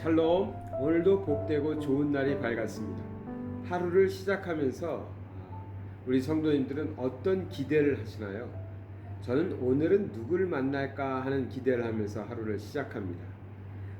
샬롬. 오늘도 복되고 좋은 날이 밝았습니다. 하루를 시작하면서 우리 성도님들은 어떤 기대를 하시나요? 저는 오늘은 누구를 만날까 하는 기대를 하면서 하루를 시작합니다.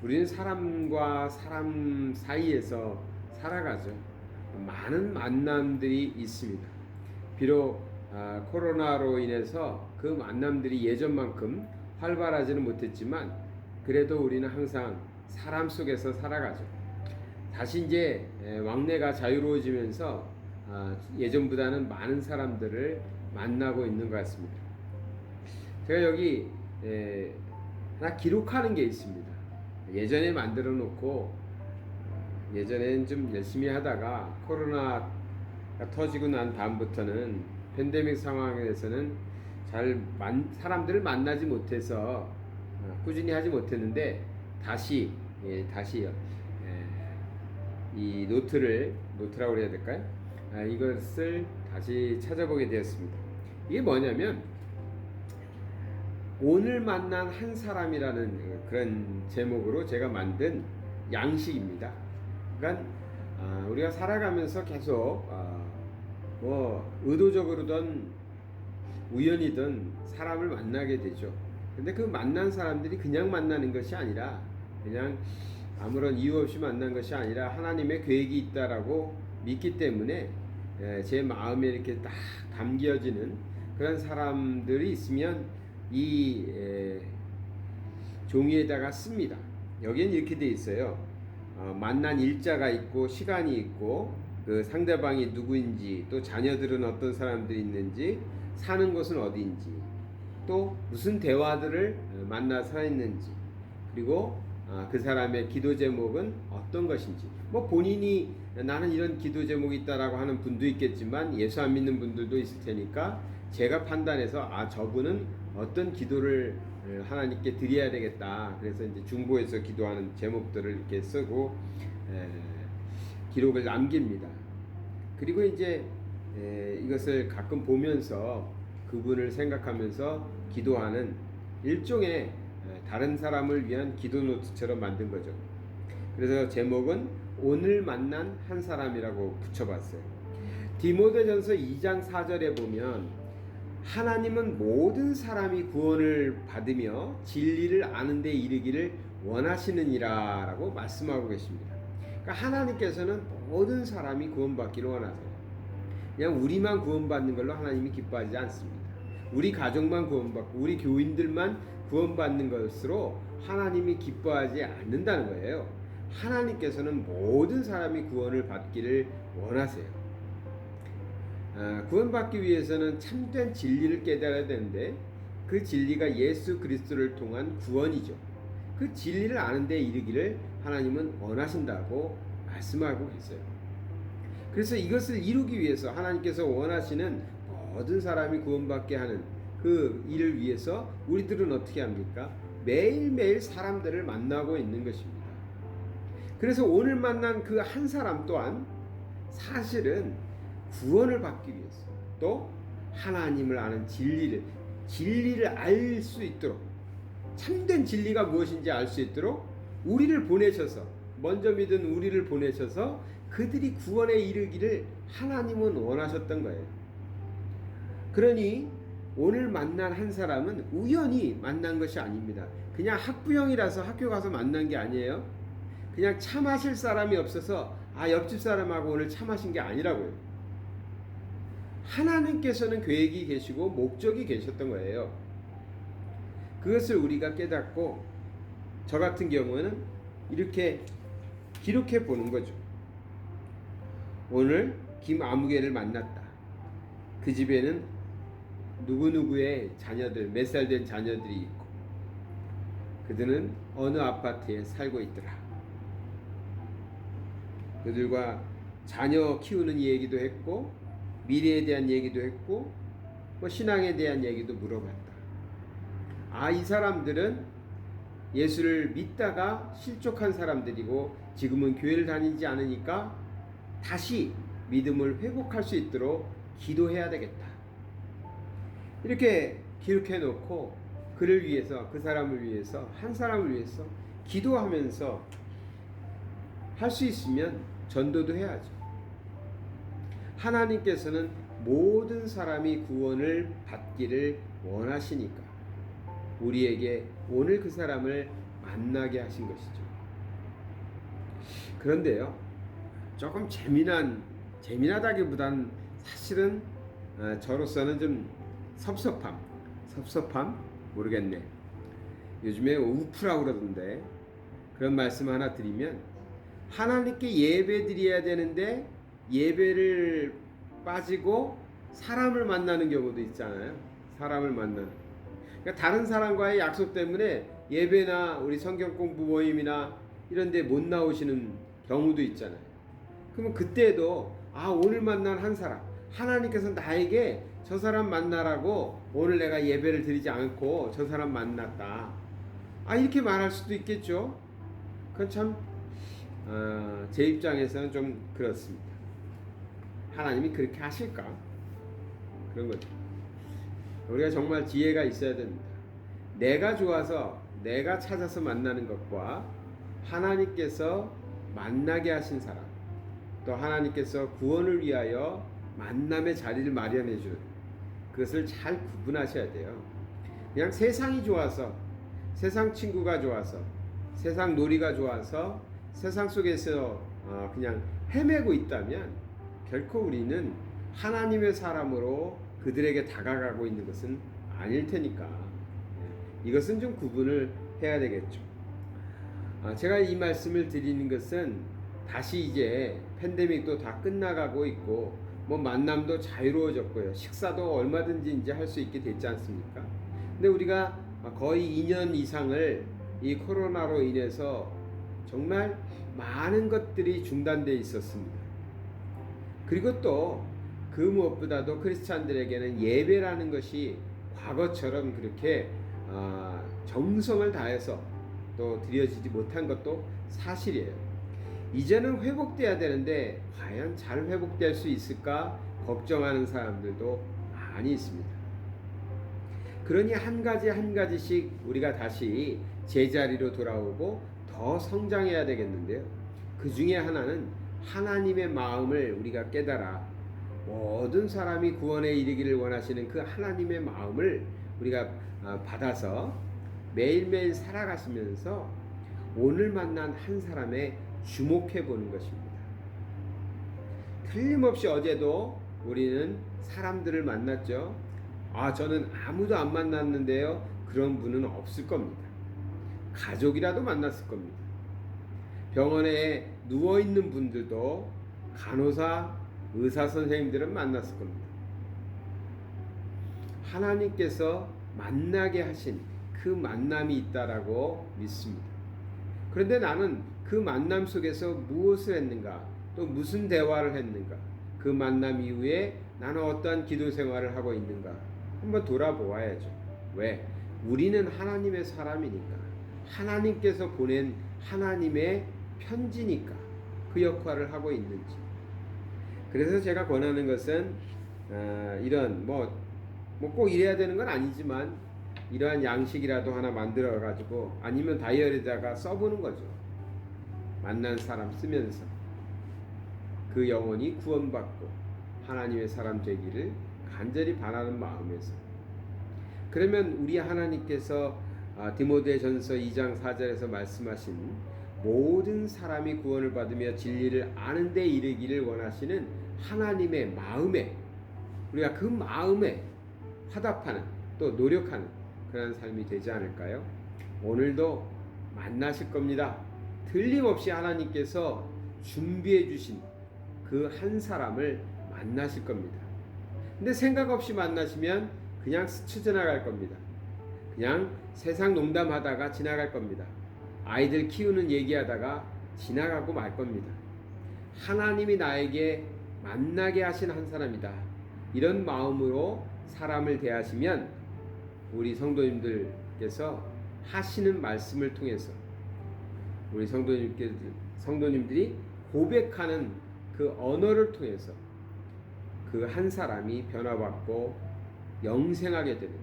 우리는 사람과 사람 사이에서 살아가죠. 많은 만남들이 있습니다. 비록 코로나로 인해서 그 만남들이 예전만큼 활발하지는 못했지만 그래도 우리는 항상 사람 속에서 살아가죠. 다시 이제 왕래가 자유로워지면서 예전보다는 많은 사람들을 만나고 있는 것 같습니다. 제가 여기 하나 기록하는 게 있습니다. 예전에 만들어 놓고 예전엔 좀 열심히 하다가 코로나가 터지고 난 다음부터는 팬데믹 상황에서는 사람들을 만나지 못해서 꾸준히 하지 못했는데 다시요. 이 노트라고 해야 될까요? 이것을 다시 찾아보게 되었습니다. 이게 뭐냐면 오늘 만난 한 사람이라는 그런 제목으로 제가 만든 양식입니다. 그러니까 우리가 살아가면서 계속 뭐 의도적으로든 우연이든 사람을 만나게 되죠. 근데 그 만난 사람들이 그냥 만나는 것이 아니라 그냥 아무런 이유 없이 만난 것이 아니라 하나님의 계획이 있다라고 믿기 때문에 제 마음에 이렇게 딱 담겨지는 그런 사람들이 있으면 이 종이에다가 씁니다. 여기엔 이렇게 돼 있어요. 만난 일자가 있고 시간이 있고 그 상대방이 누구인지 또 자녀들은 어떤 사람들이 있는지 사는 곳은 어디인지 또 무슨 대화들을 만나서 했는지 그리고 그 사람의 기도 제목은 어떤 것인지 뭐 본인이 나는 이런 기도 제목이 있다라고 하는 분도 있겠지만 예수 안 믿는 분들도 있을 테니까 제가 판단해서 저분은 어떤 기도를 하나님께 드려야 되겠다 그래서 이제 중보해서 기도하는 제목들을 이렇게 쓰고 기록을 남깁니다. 그리고 이제 이것을 가끔 보면서 그분을 생각하면서 기도하는 일종의 다른 사람을 위한 기도 노트처럼 만든 거죠. 그래서 제목은 오늘 만난 한 사람이라고 붙여봤어요. 디모데전서 2장 4절에 보면 하나님은 모든 사람이 구원을 받으며 진리를 아는 데 이르기를 원하시느니라 라고 말씀하고 계십니다. 그러니까 하나님께서는 모든 사람이 구원받기를 원하세요. 그냥 우리만 구원받는 걸로 하나님이 기뻐하지 않습니다. 우리 가족만 구원받고 우리 교인들만 구원받는 것으로 하나님이 기뻐하지 않는다는 거예요. 하나님께서는 모든 사람이 구원을 받기를 원하세요. 구원받기 위해서는 참된 진리를 깨달아야 되는데 그 진리가 예수 그리스도를 통한 구원이죠. 그 진리를 아는 데 이르기를 하나님은 원하신다고 말씀하고 계세요. 그래서 이것을 이루기 위해서 하나님께서 원하시는 모든 사람이 구원받게 하는 그 일을 위해서 우리들은 어떻게 합니까? 매일매일 사람들을 만나고 있는 것입니다. 그래서 오늘 만난 그 한 사람 또한 사실은 구원을 받기 위해서 또 하나님을 아는 진리를 알 수 있도록 참된 진리가 무엇인지 알 수 있도록 우리를 보내셔서 먼저 믿은 우리를 보내셔서 그들이 구원에 이르기를 하나님은 원하셨던 거예요. 그러니 오늘 만난 한 사람은 우연히 만난 것이 아닙니다. 그냥 학부형이라서 학교 가서 만난 게 아니에요. 그냥 차 마실 사람이 없어서 옆집 사람하고 오늘 차 마신 게 아니라고요. 하나님께서는 계획이 계시고 목적이 계셨던 거예요. 그것을 우리가 깨닫고 저 같은 경우는 이렇게 기록해 보는 거죠. 오늘 김아무개를 만났다. 그 집에는 누구누구의 자녀들, 몇 살 된 자녀들이 있고 그들은 어느 아파트에 살고 있더라. 그들과 자녀 키우는 얘기도 했고 미래에 대한 얘기도 했고 뭐 신앙에 대한 얘기도 물어봤다. 이 사람들은 예수를 믿다가 실족한 사람들이고 지금은 교회를 다니지 않으니까 다시 믿음을 회복할 수 있도록 기도해야 되겠다. 이렇게 기록해 놓고 그를 위해서 그 사람을 위해서 한 사람을 위해서 기도하면서 할 수 있으면 전도도 해야죠. 하나님께서는 모든 사람이 구원을 받기를 원하시니까 우리에게 오늘 그 사람을 만나게 하신 것이죠. 그런데요, 조금 재미나다기보다는 사실은 저로서는 좀 섭섭함 모르겠네. 요즘에 우프라고 그러던데 그런 말씀 하나 드리면, 하나님께 예배 드려야 되는데 예배를 빠지고 사람을 만나는 경우도 있잖아요. 사람을 만나는. 그러니까 다른 사람과의 약속 때문에 예배나 우리 성경 공부 모임이나 이런 데 못 나오시는 경우도 있잖아요. 그러면 그때도 오늘 만난 한 사람, 하나님께서 나에게 저 사람 만나라고 오늘 내가 예배를 드리지 않고 저 사람 만났다, 이렇게 말할 수도 있겠죠. 그건 참 제 입장에서는 좀 그렇습니다. 하나님이 그렇게 하실까? 그런 거죠. 우리가 정말 지혜가 있어야 됩니다. 내가 좋아서 내가 찾아서 만나는 것과 하나님께서 만나게 하신 사람, 또 하나님께서 구원을 위하여 만남의 자리를 마련해 준 그것을 잘 구분하셔야 돼요. 그냥 세상이 좋아서, 세상 친구가 좋아서, 세상 놀이가 좋아서 세상 속에서 그냥 헤매고 있다면 결코 우리는 하나님의 사람으로 그들에게 다가가고 있는 것은 아닐 테니까 이것은 좀 구분을 해야 되겠죠. 제가 이 말씀을 드리는 것은 다시 이제 팬데믹도 다 끝나가고 있고 뭐 만남도 자유로워졌고요. 식사도 얼마든지 이제 할 수 있게 됐지 않습니까? 근데 우리가 거의 2년 이상을 이 코로나로 인해서 정말 많은 것들이 중단되어 있었습니다. 그리고 또 그 무엇보다도 크리스찬들에게는 예배라는 것이 과거처럼 그렇게 정성을 다해서 또 드려지지 못한 것도 사실이에요. 이제는 회복돼야 되는데 과연 잘 회복될 수 있을까 걱정하는 사람들도 많이 있습니다. 그러니 한 가지씩 우리가 다시 제자리로 돌아오고 더 성장해야 되겠는데요. 그 중에 하나는 하나님의 마음을 우리가 깨달아 모든 사람이 구원에 이르기를 원하시는 그 하나님의 마음을 우리가 받아서 매일매일 살아가시면서 오늘 만난 한 사람에 주목해 보는 것입니다. 틀림없이 어제도 우리는 사람들을 만났죠. 저는 아무도 안 만났는데요. 그런 분은 없을 겁니다. 가족이라도 만났을 겁니다. 병원에 누워있는 분들도 간호사, 의사 선생님들은 만났을 겁니다. 하나님께서 만나게 하신 그 만남이 있다라고 믿습니다. 그런데 나는 그 만남 속에서 무엇을 했는가, 또 무슨 대화를 했는가, 그 만남 이후에 나는 어떠한 기도 생활을 하고 있는가 한번 돌아보아야죠. 왜? 우리는 하나님의 사람이니까, 하나님께서 보낸 하나님의 편지니까 그 역할을 하고 있는지. 그래서 제가 권하는 것은 이런 꼭 이래야 되는 건 아니지만 이러한 양식이라도 하나 만들어 가지고 아니면 다이어리에다가 써보는 거죠. 만난 사람 쓰면서 그 영혼이 구원받고 하나님의 사람 되기를 간절히 바라는 마음에서. 그러면 우리 하나님께서 디모데전서 2장 4절에서 말씀하신 모든 사람이 구원을 받으며 진리를 아는 데 이르기를 원하시는 하나님의 마음에, 우리가 그 마음에 화답하는, 또 노력하는 그런 삶이 되지 않을까요? 오늘도 만나실 겁니다. 틀림없이 하나님께서 준비해 주신 그 한 사람을 만나실 겁니다. 근데 생각 없이 만나시면 그냥 스쳐 지나갈 겁니다. 그냥 세상 농담하다가 지나갈 겁니다. 아이들 키우는 얘기하다가 지나가고 말 겁니다. 하나님이 나에게 만나게 하신 한 사람이다, 이런 마음으로 사람을 대하시면 우리 성도님들께서 하시는 말씀을 통해서 우리 성도님들이 고백하는 그 언어를 통해서 그 한 사람이 변화받고 영생하게 되는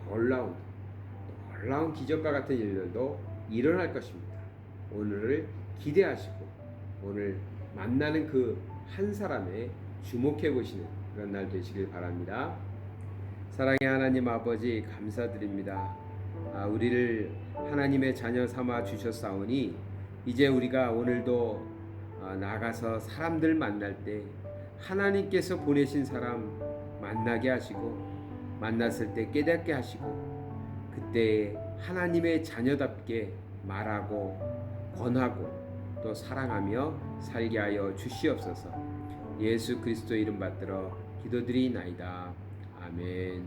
놀라운 기적과 같은 일들도 일어날 것입니다. 오늘을 기대하시고 오늘 만나는 그 한 사람에 주목해 보시는 그런 날 되시길 바랍니다. 사랑의 하나님 아버지 감사드립니다. 우리를 하나님의 자녀 삼아 주셨사오니 이제 우리가 오늘도 나가서 사람들 만날 때 하나님께서 보내신 사람 만나게 하시고 만났을 때 깨닫게 하시고 그때 하나님의 자녀답게 말하고 권하고 또 사랑하며 살게 하여 주시옵소서. 예수 그리스도 이름 받들어 기도드리나이다. 아멘.